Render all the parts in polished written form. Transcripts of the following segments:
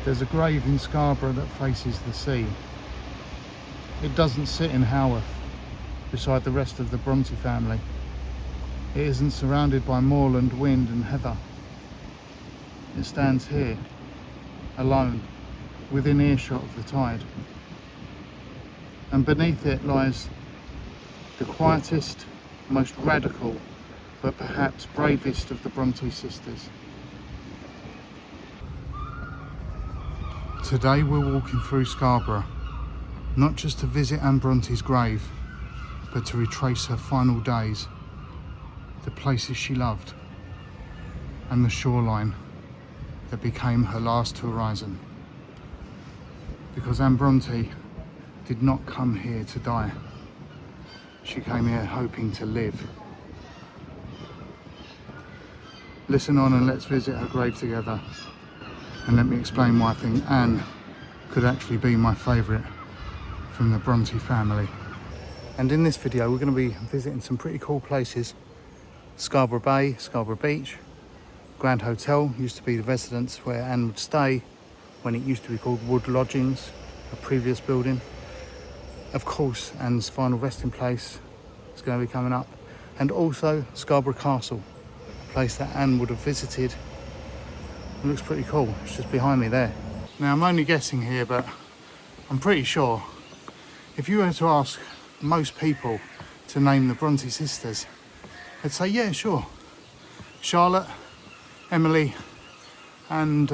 There's a grave in Scarborough that faces the sea. It doesn't sit in Haworth beside the rest of the Brontë family. It isn't surrounded by moorland, wind and heather. It stands here, alone, within earshot of the tide. And beneath it lies the quietest, most radical, but perhaps bravest of the Brontë sisters. Today we're walking through Scarborough, not just to visit Anne Brontë's grave, but to retrace her final days, the places she loved, and the shoreline that became her last horizon. Because Anne Brontë did not come here to die. She came here hoping to live. Listen on and let's visit her grave together. And let me explain why I think Anne could actually be my favourite from the Brontë family. And in this video we're going to be visiting some pretty cool places. Scarborough Bay, Scarborough Beach, Grand Hotel used to be the residence where Anne would stay when it used to be called Wood Lodgings, a previous building. Of course, Anne's final resting place is going to be coming up. And also Scarborough Castle, a place that Anne would have visited. It looks pretty cool, it's just behind me there. Now I'm only guessing here, but I'm pretty sure if you were to ask most people to name the Brontë sisters, they'd say, yeah, sure. Charlotte, Emily, and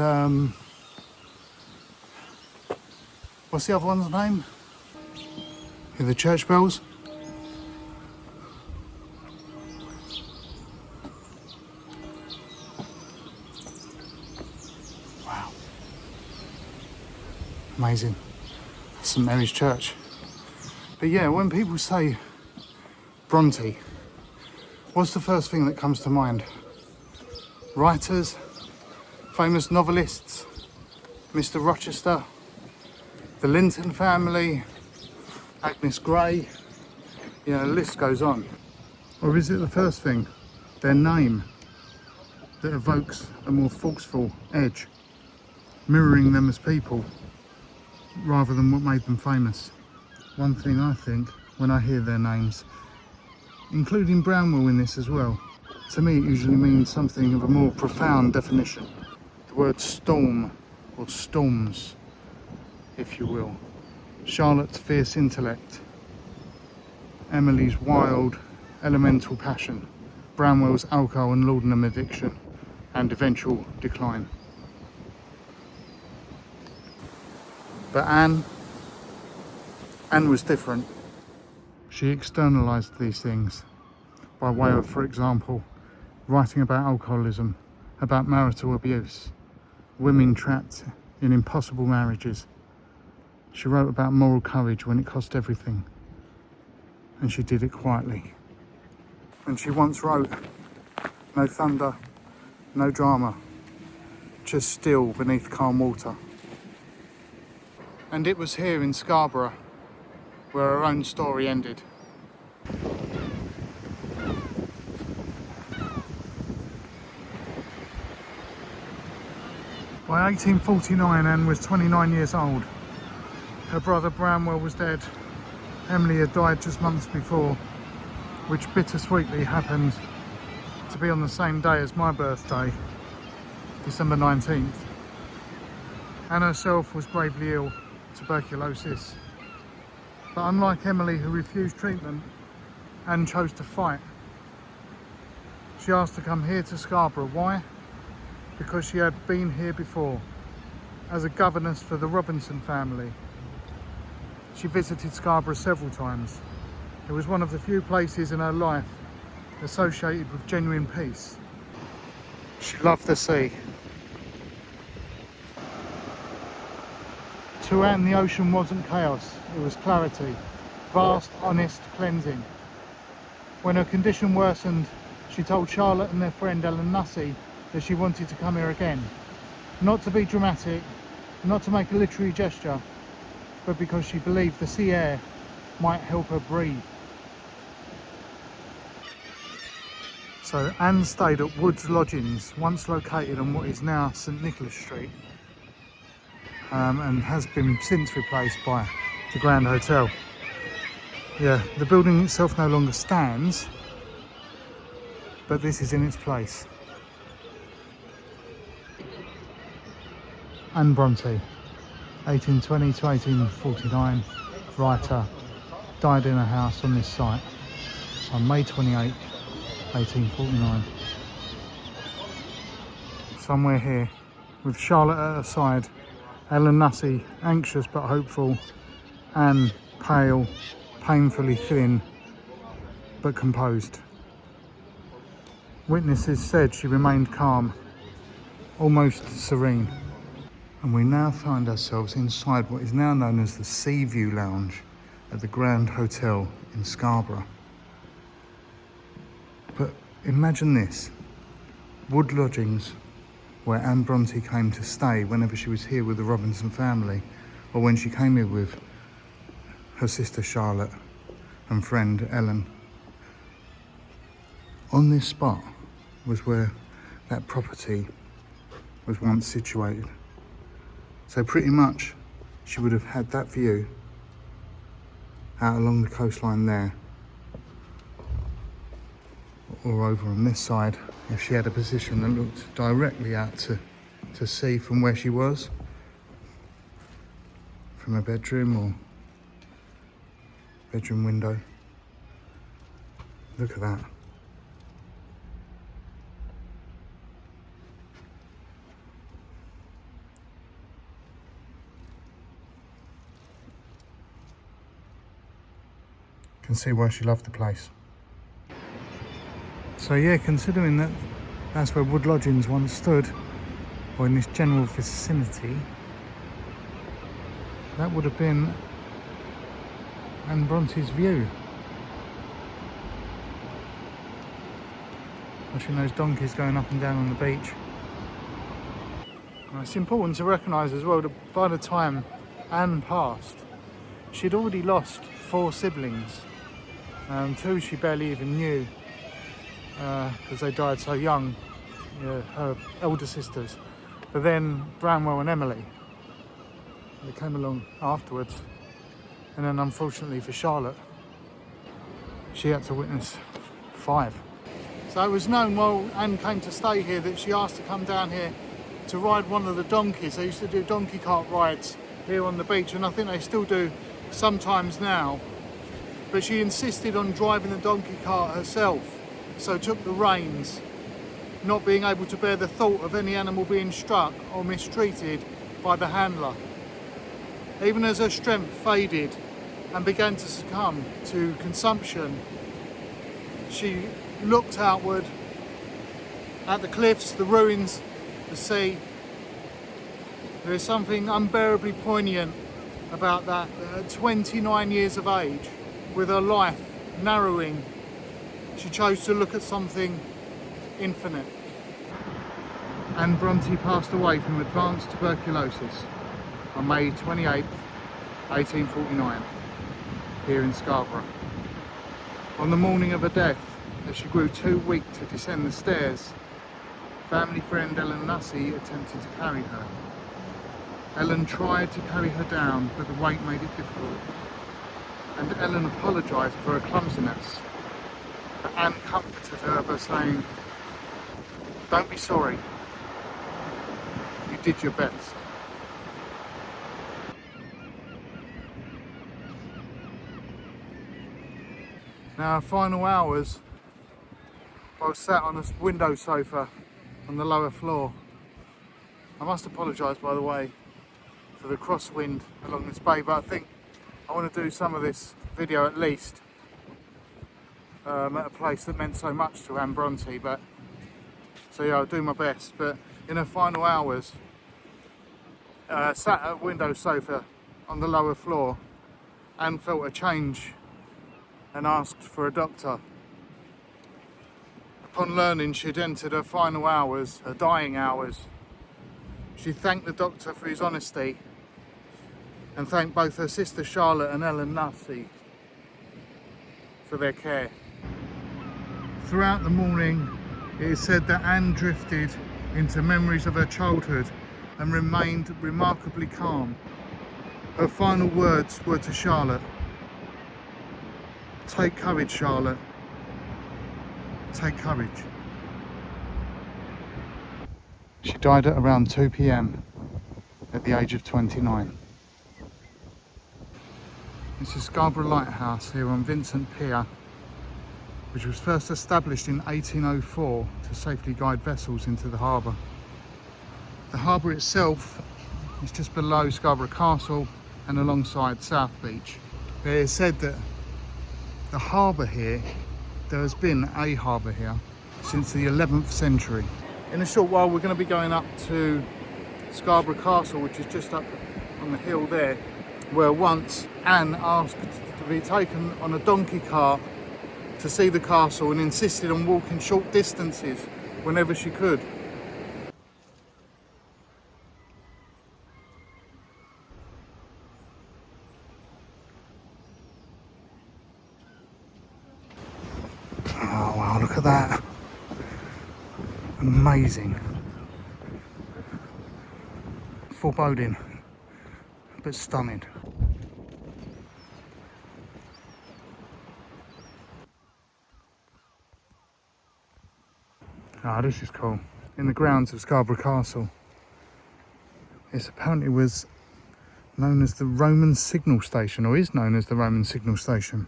what's the other one's name? Hear the church bells? Wow. Amazing. St Mary's Church. But yeah, when people say Brontë, what's the first thing that comes to mind? Writers, famous novelists, Mr. Rochester, the Linton family, Agnes Grey, you know, the list goes on. Or is it the first thing, their name, that evokes a more forceful edge, mirroring them as people, rather than what made them famous? One thing I think when I hear their names, including Bramwell in this as well, to me it usually means something of a more profound definition. The word storm, or storms, if you will. Charlotte's fierce intellect, Emily's wild, elemental passion, Bramwell's alcohol and laudanum addiction, and eventual decline. But Anne was different. She externalised these things by way of, for example, writing about alcoholism, about marital abuse, women trapped in impossible marriages. She wrote about moral courage when it cost everything, and she did it quietly. And she once wrote, no thunder, no drama, just still beneath calm water. And it was here in Scarborough where her own story ended. By 1849, Anne was 29 years old. Her brother Bramwell was dead. Emily had died just months before, which bittersweetly happened to be on the same day as my birthday, December 19th. Anne herself was gravely ill, tuberculosis. But unlike Emily, who refused treatment, Anne chose to fight. She asked to come here to Scarborough. Why? Because she had been here before, as a governess for the Robinson family. She visited Scarborough several times. It was one of the few places in her life associated with genuine peace. She loved the sea. To Anne, the ocean wasn't chaos, it was clarity, vast, honest cleansing. When her condition worsened, she told Charlotte and their friend Ellen Nussey that she wanted to come here again. Not to be dramatic, not to make a literary gesture, but because she believed the sea air might help her breathe. So Anne stayed at Wood's Lodgings, once located on what is now St Nicholas Street. and has been since replaced by the Grand Hotel. Yeah, the building itself no longer stands, but this is in its place. Anne Brontë, 1820 to 1849, writer, died in a house on this site on May 28, 1849. Somewhere here, with Charlotte at her side, Ellen Nussey, anxious but hopeful, Anne, pale, painfully thin, but composed. Witnesses said she remained calm, almost serene. And we now find ourselves inside what is now known as the Sea View Lounge at the Grand Hotel in Scarborough. But imagine this, wood lodgings where Anne Brontë came to stay whenever she was here with the Robinson family, or when she came here with her sister Charlotte and friend Ellen. On this spot was where that property was once situated. So pretty much she would have had that view out along the coastline there, or over on this side if she had a position that looked directly out to sea from where she was, from a bedroom or bedroom window. Look at that. Can see why she loved the place. So yeah, considering that that's where wood lodgings once stood, or in this general vicinity, that would have been Anne Bronte's view. Watching those donkeys going up and down on the beach. Now, it's important to recognise as well that by the time Anne passed, she'd already lost 4 siblings. 2 she barely even knew, because they died so young, her elder sisters. But then Branwell and Emily, they came along afterwards. And then unfortunately for Charlotte, she had to witness 5. So it was known while Anne came to stay here that she asked to come down here to ride one of the donkeys. They used to do donkey cart rides here on the beach, and I think they still do sometimes now. But she insisted on driving the donkey cart herself, so took the reins, not being able to bear the thought of any animal being struck or mistreated by the handler. Even as her strength faded and began to succumb to consumption, she looked outward at the cliffs, the ruins, the sea. There is something unbearably poignant about that. At 29 years of age, with her life narrowing, she chose to look at something infinite. Anne Brontë passed away from advanced tuberculosis on May 28, 1849, here in Scarborough. On the morning of her death, as she grew too weak to descend the stairs, family friend Ellen Nussey attempted to carry her. Ellen tried to carry her down, but the weight made it difficult, and Ellen apologised for her clumsiness. But Anne comforted her by saying, "Don't be sorry, you did your best." Now, our final hours, I was sat on a window sofa on the lower floor. I must apologise, by the way, for the crosswind along this bay, but I think I want to do some of this video at least at a place that meant so much to Anne Brontë. But so yeah, I'll do my best. But in her final hours, sat at a window sofa on the lower floor, Anne felt a change and asked for a doctor. Upon learning she'd entered her final hours, her dying hours, she thanked the doctor for his honesty and thanked both her sister Charlotte and Ellen Nussey for their care. Throughout the morning, it is said that Anne drifted into memories of her childhood and remained remarkably calm. Her final words were to Charlotte, "Take courage, Charlotte. Take courage." She died at around 2 p.m. at the age of 29. This is Scarborough Lighthouse here on Vincent Pier, which was first established in 1804 to safely guide vessels into the harbour. The harbour itself is just below Scarborough Castle and alongside South Beach. It is said that the harbour here, there has been a harbour here since the 11th century. In a short while we're going to be going up to Scarborough Castle, which is just up on the hill there, where once Anne asked to be taken on a donkey cart to see the castle and insisted on walking short distances whenever she could. Oh wow, look at that. Amazing. Foreboding, but stunning. Ah, this is cool. In the grounds of Scarborough Castle. It apparently was known as the Roman signal station, or is known as the Roman signal station.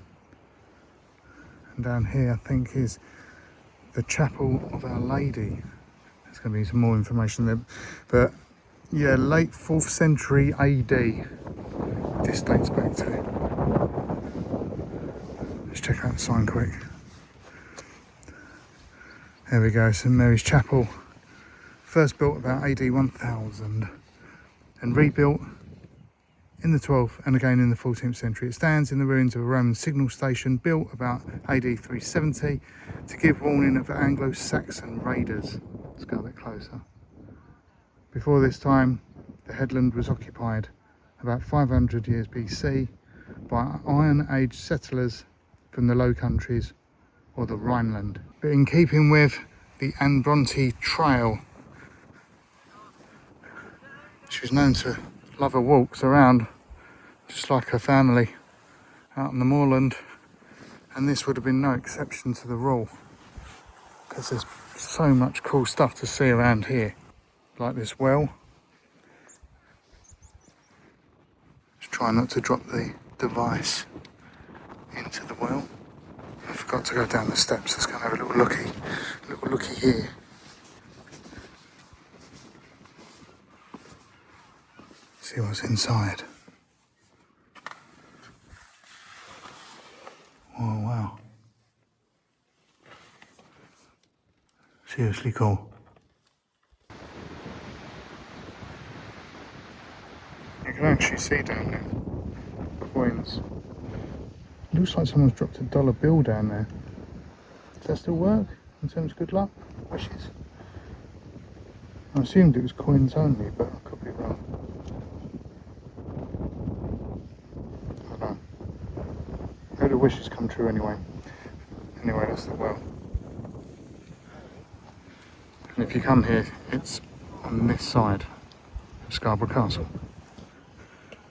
And down here I think is the Chapel of Our Lady. There's going to be some more information there. But yeah, late 4th century AD. This dates back to. Let's check out the sign quick. There we go, St Mary's Chapel. First built about AD 1000 and rebuilt in the 12th and again in the 14th century. It stands in the ruins of a Roman signal station built about AD 370 to give warning of Anglo-Saxon raiders. Let's go a bit closer. Before this time, the headland was occupied about 500 years BC by Iron Age settlers from the Low Countries or the Rhineland. But in keeping with the Anne Brontë trail, she was known to love her walks around, just like her family, out on the moorland, and this would have been no exception to the rule, because there's so much cool stuff to see around here, like this well. Just try not to drop the device into the well. I forgot to go down the steps. Let's go and have a little looky here. See what's inside. Oh wow. Seriously cool. You can actually see down there coins. Looks like someone's dropped a dollar bill down there. Does that still work in terms of good luck? Wishes? I assumed it was coins only, but I could be wrong. I don't know. I hope the wishes come true anyway. Anyway, that's the well. And if you come here, it's on this side of Scarborough Castle.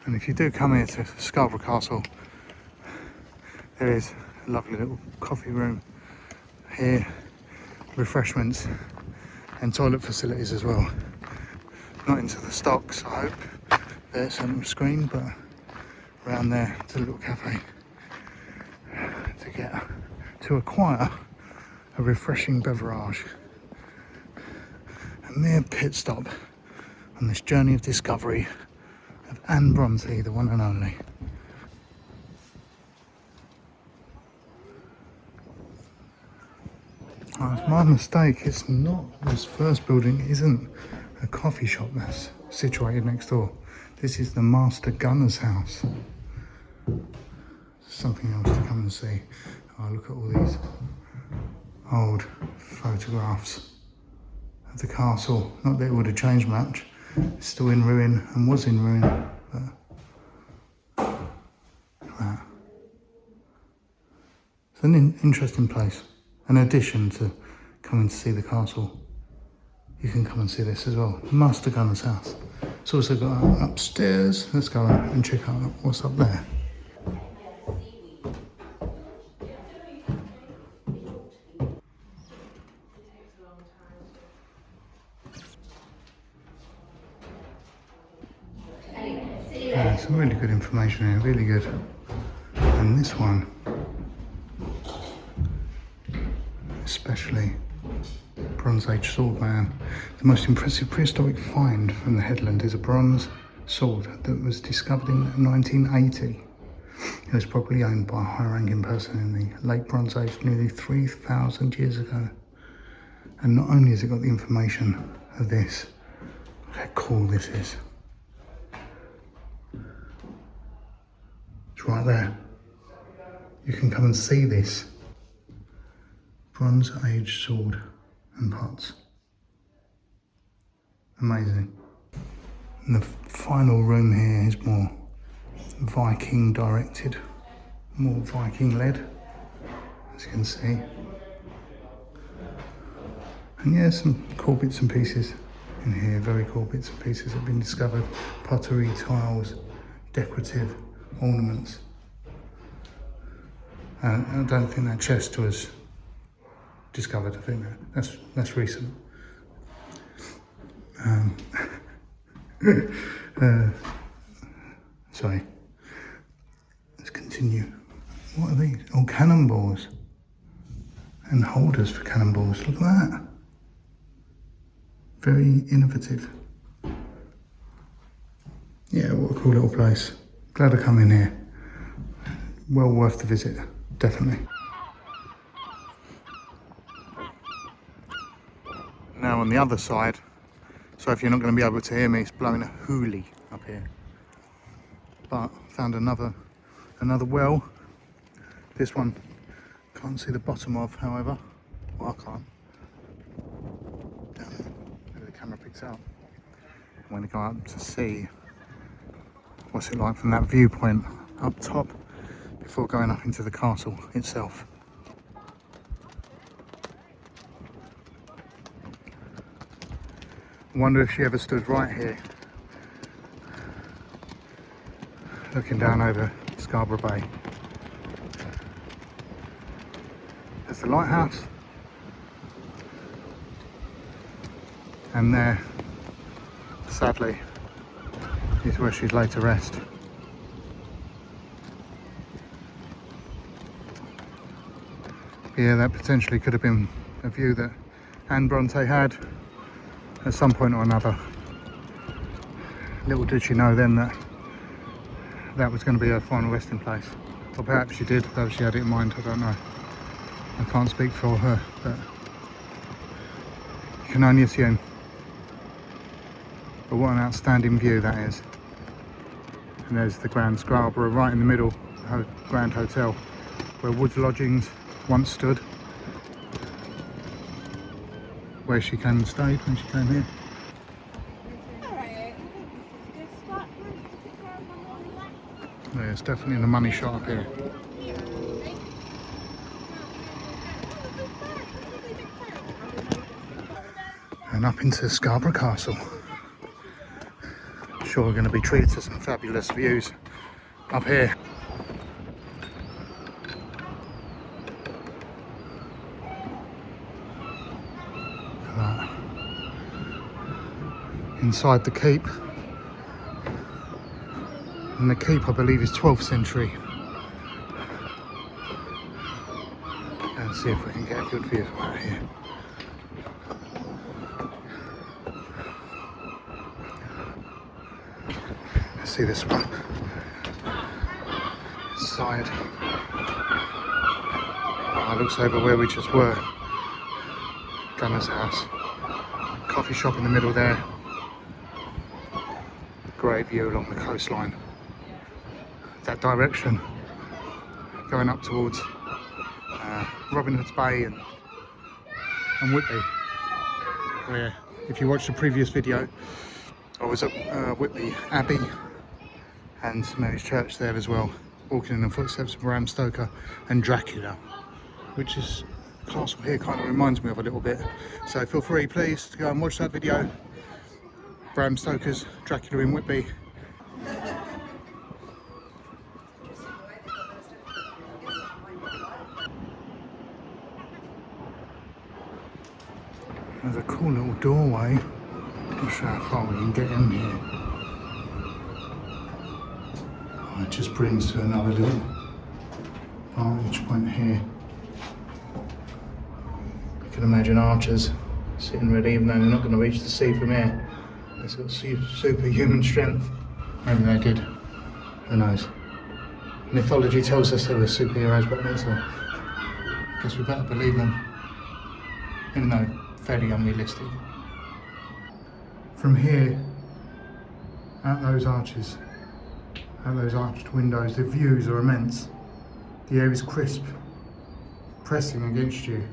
And if you do come here to Scarborough Castle, there is a lovely little coffee room here, refreshments and toilet facilities as well. Not into the stocks, I hope. There's some screen, but around there it's a little cafe to acquire a refreshing beverage. A mere pit stop on this journey of discovery of Anne Brontë, the one and only. Oh, it's my mistake, it's not, this first building isn't a coffee shop that's situated next door. This is the Master Gunner's house. Something else to come and see. Oh, look at all these old photographs of the castle. Not that it would have changed much. It's still in ruin and was in ruin, but look at that. It's an interesting place. An addition to coming to see the castle. you can come and see this as well. Master Gunner's house. It's also got upstairs. Let's go out and check out what's up there. Yeah, some really good information here, really good. And this one, especially Bronze Age sword man. The most impressive prehistoric find from the headland is a bronze sword that was discovered in 1980. It was probably owned by a high-ranking person in the late Bronze Age, nearly 3,000 years ago. And not only has it got the information of this, look how cool this is. It's right there. You can come and see this Bronze Age sword and parts. Amazing. And the final room here is more Viking directed, more Viking led, as you can see. And yeah, some cool bits and pieces in here, very cool bits and pieces have been discovered. Pottery, tiles, decorative ornaments. I don't think that chest was discovered. I think that's recent. Sorry. Let's continue. What are these? Oh, cannonballs and holders for cannonballs. Look at that. Very innovative. Yeah, what a cool little place. Glad I come in here. Well worth the visit, definitely. Now on the other side, so if you're not going to be able to hear me, it's blowing a hoolie up here. But found another well. This one can't see the bottom of, however. Well, I can't. Down there, maybe the camera picks out. I'm going to go up to see what's it like from that viewpoint up top before going up into the castle itself. I wonder if she ever stood right here, looking down over Scarborough Bay. There's the lighthouse, and there, sadly, is where she'd lay to rest. Yeah, that potentially could have been a view that Anne Brontë had at some point or another. Little did she know then that that was going to be her final resting place. Or perhaps she did, though she had it in mind, I don't know. I can't speak for her, but you can only assume. But what an outstanding view that is. And there's the Grand Scarborough right in the middle, the Grand Hotel, where Woods Lodgings once stood, where she came and stayed when she came here. Yeah, it's definitely the money shot up here. And up into Scarborough Castle. Sure, we're going to be treated to some fabulous views up here. Look at that. Inside the keep. And the keep, I believe, is 12th century. Let's see if we can get a good view from out here. Let's see this one. Side. That looks over where we just were. Gunner's house. Coffee shop in the middle there. Great view along the coastline. That direction, going up towards Robin Hood's Bay and Whitby, where, if you watched the previous video, I was at Whitby Abbey and Mary's Church there as well, walking in the footsteps of Bram Stoker and Dracula, which is castle here kind of reminds me of a little bit. So feel free, please, to go and watch that video. Bram Stoker's Dracula in Whitby. There's a cool little doorway. Not sure how far we can get in here. Oh, it just brings to another little vantage point here. You can imagine archers sitting ready, even though they're not going to reach the sea from here. They've got superhuman strength. Maybe they did. Who knows? Mythology tells us they were superheroes back then, so I guess we better believe them, even though fairly unrealistic. From here, out those arches, out those arched windows, the views are immense. The air is crisp, pressing against you.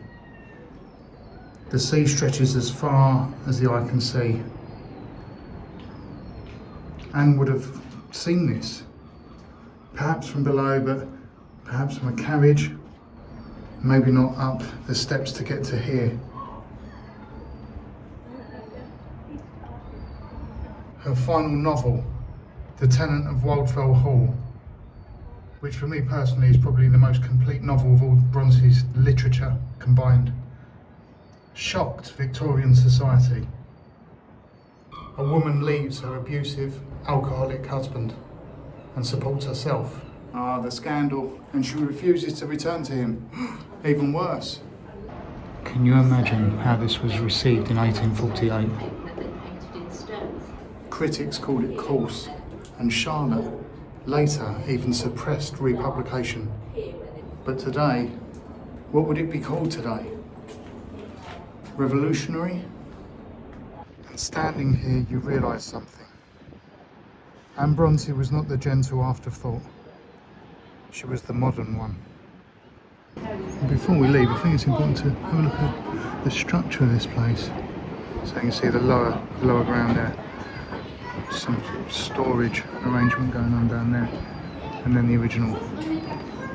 The sea stretches as far as the eye can see. Anne would have seen this, perhaps from below, but perhaps from a carriage, maybe not up the steps to get to here. Her final novel, The Tenant of Wildfell Hall, which for me personally is probably the most complete novel of all Bronte's literature combined, shocked Victorian society. A woman leaves her abusive, alcoholic husband and supports herself. Ah, the scandal, and she refuses to return to him. Even worse. Can you imagine how this was received in 1848? Critics called it coarse, and Charlotte later even suppressed republication. But today, what would it be called today? Revolutionary? And standing here, you realise something. Anne Brontë was not the gentle afterthought. She was the modern one. And before we leave, I think it's important to have a look at the structure of this place. So you can see the lower ground there. Some storage arrangement going on down there, and then the original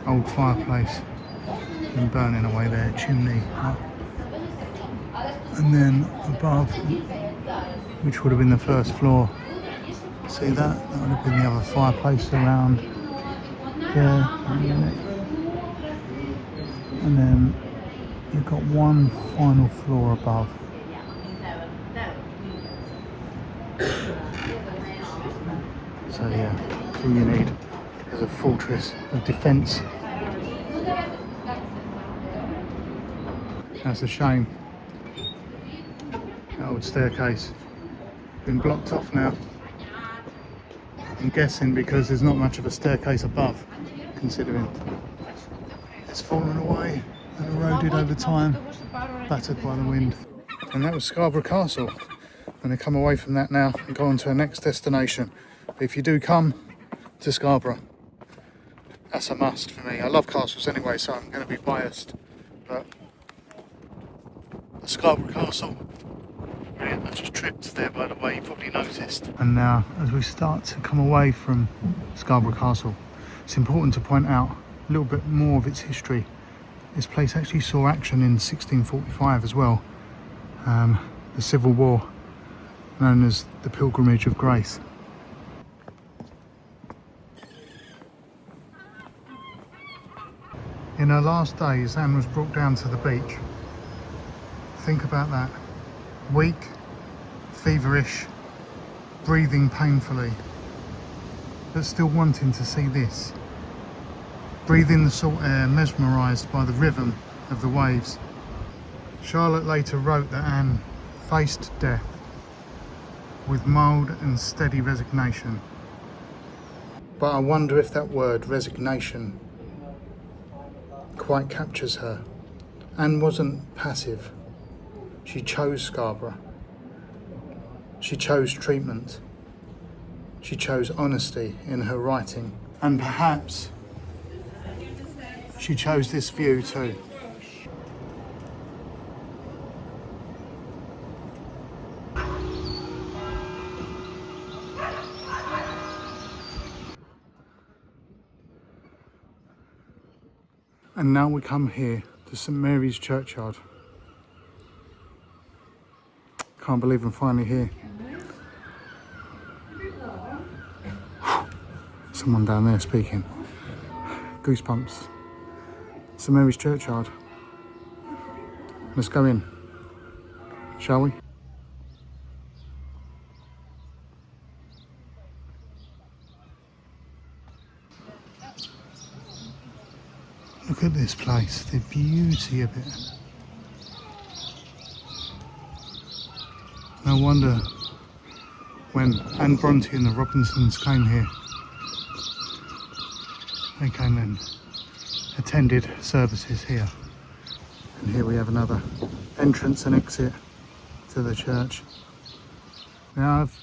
old fireplace and burning away there, chimney up. And then above, which would have been the first floor, see that? That would have been the other fireplace around there, and then you've got one final floor above. So yeah, that's all you need is a fortress of defence. That's a shame. That old staircase been blocked off now. I'm guessing because there's not much of a staircase above, considering it's fallen away and eroded over time, battered by the wind. And that was Scarborough Castle. I'm going to come away from that now and go on to our next destination. But if you do come to Scarborough, that's a must for me. I love castles anyway, so I'm going to be biased. But the Scarborough Castle, brilliant. I just tripped there, by the way, you probably noticed. And now, as we start to come away from Scarborough Castle, it's important to point out a little bit more of its history. This place actually saw action in 1645 as well. The Civil War, known as the Pilgrimage of Grace. In her last days, Anne was brought down to the beach. Think about that. Weak, feverish, breathing painfully, but still wanting to see this. Breathing the salt air, mesmerised by the rhythm of the waves. Charlotte later wrote that Anne faced death with mild and steady resignation. But I wonder if that word, resignation, quite captures her. Anne wasn't passive. She chose Scarborough. She chose treatment. She chose honesty in her writing. And perhaps she chose this view too. And now we come here to St Mary's churchyard. Can't believe I'm finally here. Someone down there speaking. Goosebumps. St Mary's churchyard. Let's go in, shall we? Look at this place, the beauty of it. No wonder when Anne Brontë and the Robinsons came here, they came and attended services here. And here we have another entrance and exit to the church. Now, I've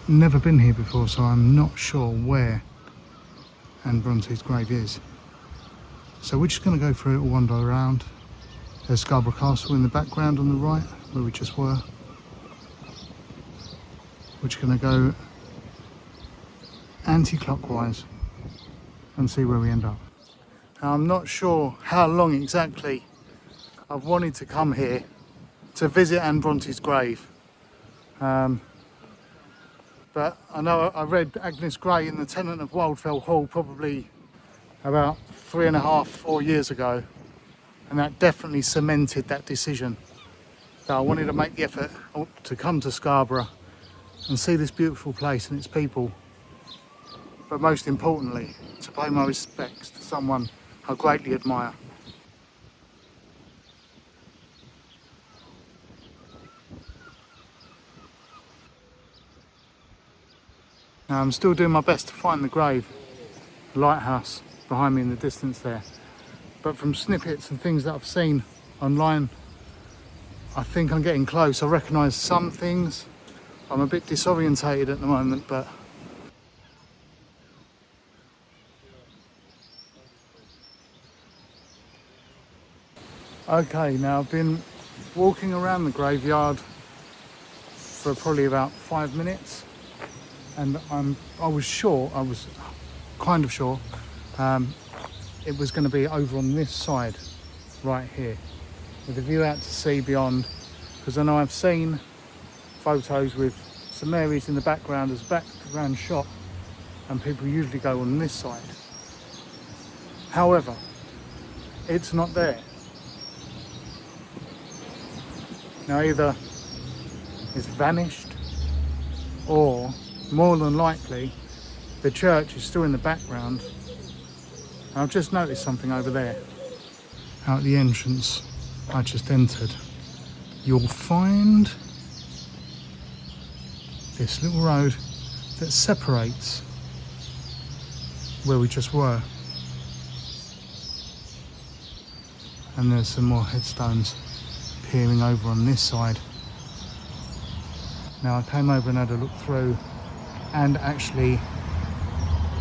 never been here before, so I'm not sure where Anne Brontë's grave is. So we're just going to go through it, wander around. There's Scarborough Castle in the background on the right, where we just were. We're just going to go anti-clockwise and see where we end up. Now, I'm not sure how long exactly I've wanted to come here to visit Anne Brontë grave. But I know I read Agnes Grey in the Tenant of Wildfell Hall probably about 3.5, 4 years ago, and that definitely cemented that decision. So I wanted to make the effort to come to Scarborough and see this beautiful place and its people, but most importantly, to pay my respects to someone I greatly admire. Now, I'm still doing my best to find the grave, the lighthouse behind me in the distance there, but from snippets and things that I've seen online, I think I'm getting close. I recognise some things. I'm a bit disorientated at the moment, but okay, now I've been walking around the graveyard for probably about 5 minutes, and I was kind of sure it was going to be over on this side right here, with a view out to sea beyond, because I know I've seen photos with St Mary's in the background as background shot, and people usually go on this side. However, it's not there. Now, either it's vanished, or more than likely the church is still in the background. I've just noticed something over there. Out the entrance I just entered, you'll find this little road that separates where we just were. And there's some more headstones peering over on this side. Now, I came over and had a look through and actually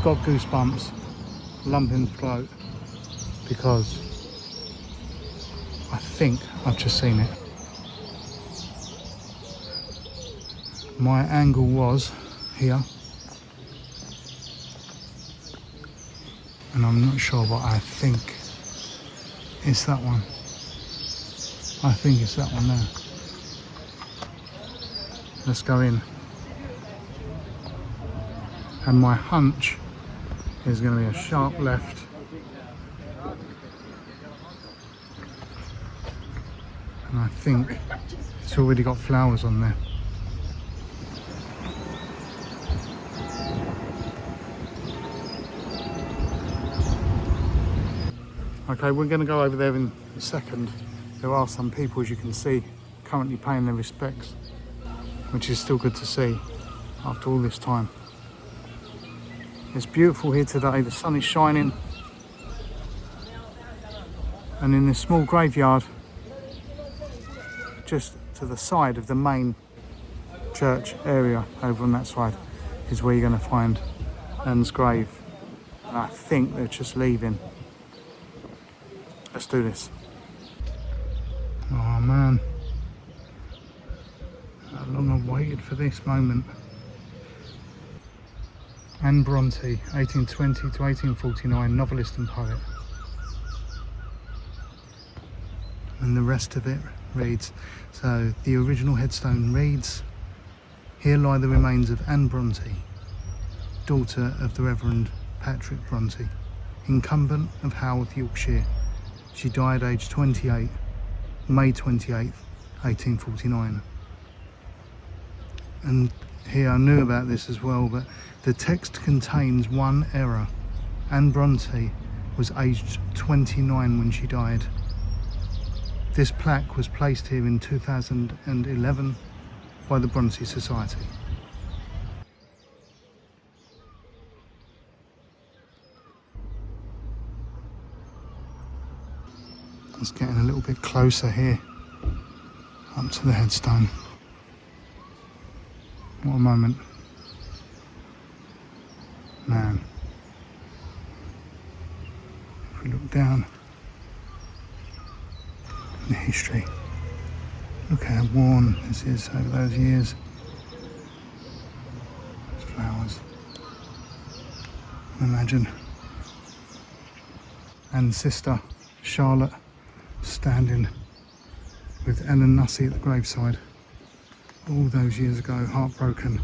got goosebumps, lump in the throat, because I think I've just seen it. My angle was here, and I'm not sure, but I think it's that one. I think it's that one there. Let's go in. And my hunch is going to be a sharp left. And I think it's already got flowers on there. Okay, we're going to go over there in a second. There are some people, as you can see, currently paying their respects, which is still good to see after all this time. It's beautiful here today, the sun is shining, and in this small graveyard just to the side of the main church area over on that side is where you're going to find Anne's grave, and I think they're just leaving. Let's do this. Oh man, how long I've waited for this moment. Anne Brontë, 1820 to 1849, novelist and poet. and the rest of it reads, so the original headstone reads, "Here lie the remains of Anne Brontë, daughter of the Reverend Patrick Brontë, incumbent of Haworth, Yorkshire. She died aged 28, May 28th, 1849. And here, I knew about this as well, but the text contains one error. Anne Brontë was aged 29 when she died. This plaque was placed here in 2011 by the Brontë Society. It's getting a little bit closer here, up to the headstone. What a moment. Man. If we look down, the history. Look how worn this is over those years. There's flowers. Imagine Anne's sister, Charlotte, standing with Ellen Nussey at the graveside all those years ago, heartbroken.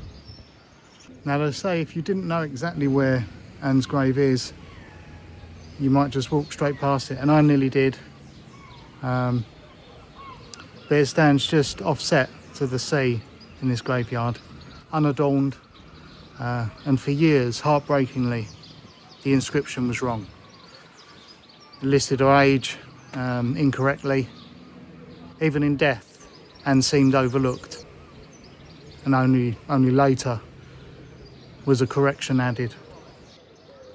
Now they say if you didn't know exactly where Anne's grave is, you might just walk straight past it, and I nearly did. But it stands just offset to the sea in this graveyard, unadorned, and for years, heartbreakingly, the inscription was wrong. It listed her age incorrectly, even in death, and seemed overlooked. And only later was a correction added.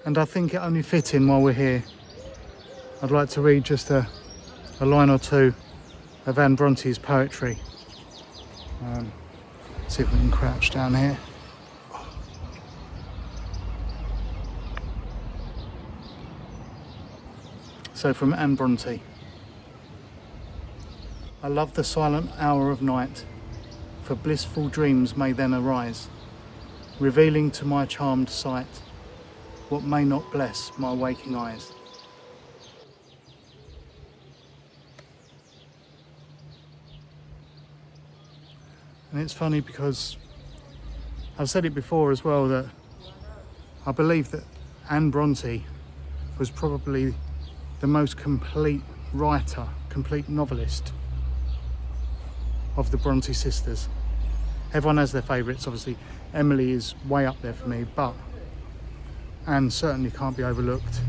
And I think it only fitting while we're here, I'd like to read just a line or two of Anne Bronte's poetry. See if we can crouch down here. So from Anne Brontë. I love the silent hour of night, for blissful dreams may then arise, revealing to my charmed sight what may not bless my waking eyes. And it's funny because I've said it before as well, that I believe that Anne Brontë was probably the most complete writer, complete novelist of the Brontë sisters. Everyone has their favourites, obviously. Emily is way up there for me, but Anne certainly can't be overlooked.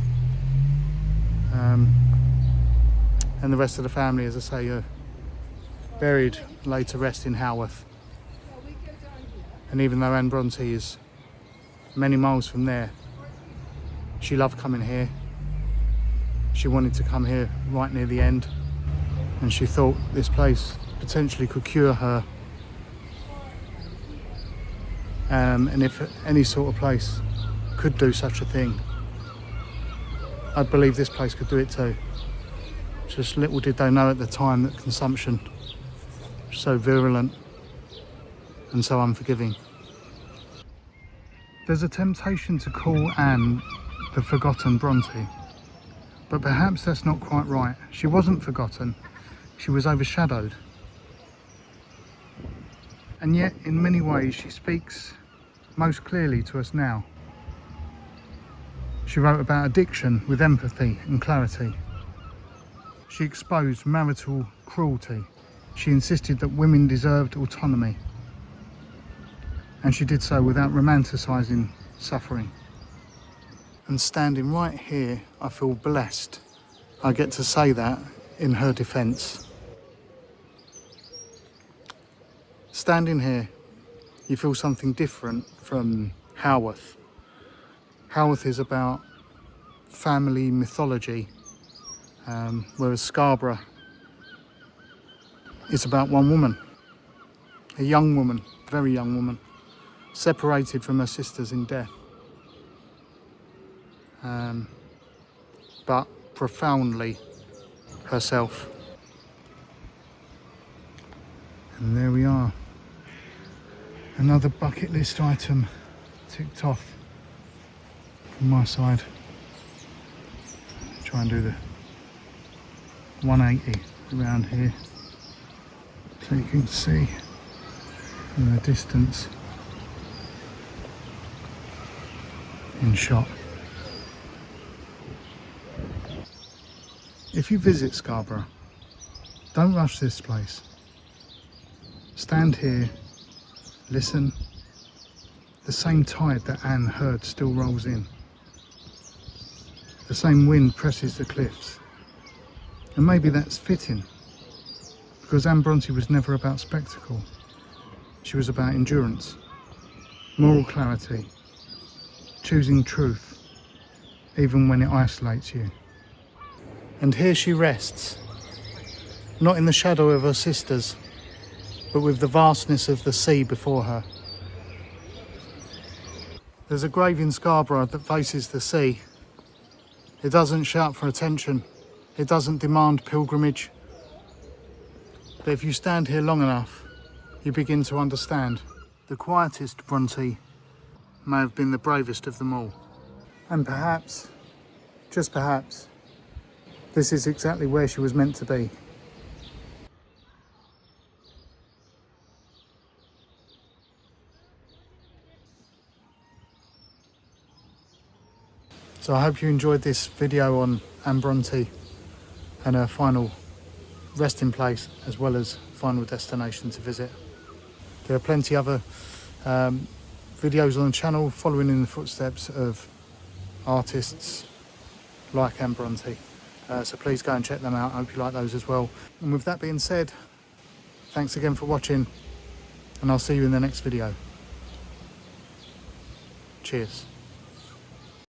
And the rest of the family, as I say, are buried, laid to rest in Haworth. And even though Anne Brontë is many miles from there, she loved coming here. She wanted to come here right near the end, and she thought this place potentially could cure her. And if any sort of place could do such a thing, I'd believe this place could do it too. Just little did they know at the time that consumption was so virulent and so unforgiving. There's a temptation to call Anne the forgotten Brontë, but perhaps that's not quite right. She wasn't forgotten, she was overshadowed. And yet, in many ways, she speaks most clearly to us now. She wrote about addiction with empathy and clarity. She exposed marital cruelty. She insisted that women deserved autonomy. And she did so without romanticising suffering. And standing right here, I feel blessed. I get to say that in her defence. Standing here, you feel something different from Haworth. Haworth is about family mythology, whereas Scarborough is about one woman, a young woman, very young woman, separated from her sisters in death, but profoundly herself. And there we are. Another bucket list item ticked off from my side. Try and do the 180 around here so you can see in the distance in shot. If you visit Scarborough, don't rush this place. Stand here, listen. The same tide that Anne heard still rolls in. The same wind presses the cliffs. And maybe that's fitting, because Anne Brontë was never about spectacle. She was about endurance, moral clarity, choosing truth, even when it isolates you. And here she rests, not in the shadow of her sisters, but with the vastness of the sea before her. There's a grave in Scarborough that faces the sea. It doesn't shout for attention. It doesn't demand pilgrimage. But if you stand here long enough, you begin to understand. The quietest Brontë may have been the bravest of them all. And perhaps, just perhaps, this is exactly where she was meant to be. So I hope you enjoyed this video on Anne Brontë and her final resting place, as well as final destination to visit. There are plenty other videos on the channel following in the footsteps of artists like Anne Brontë. So please go and check them out. I hope you like those as well. And with that being said, thanks again for watching, and I'll see you in the next video. Cheers.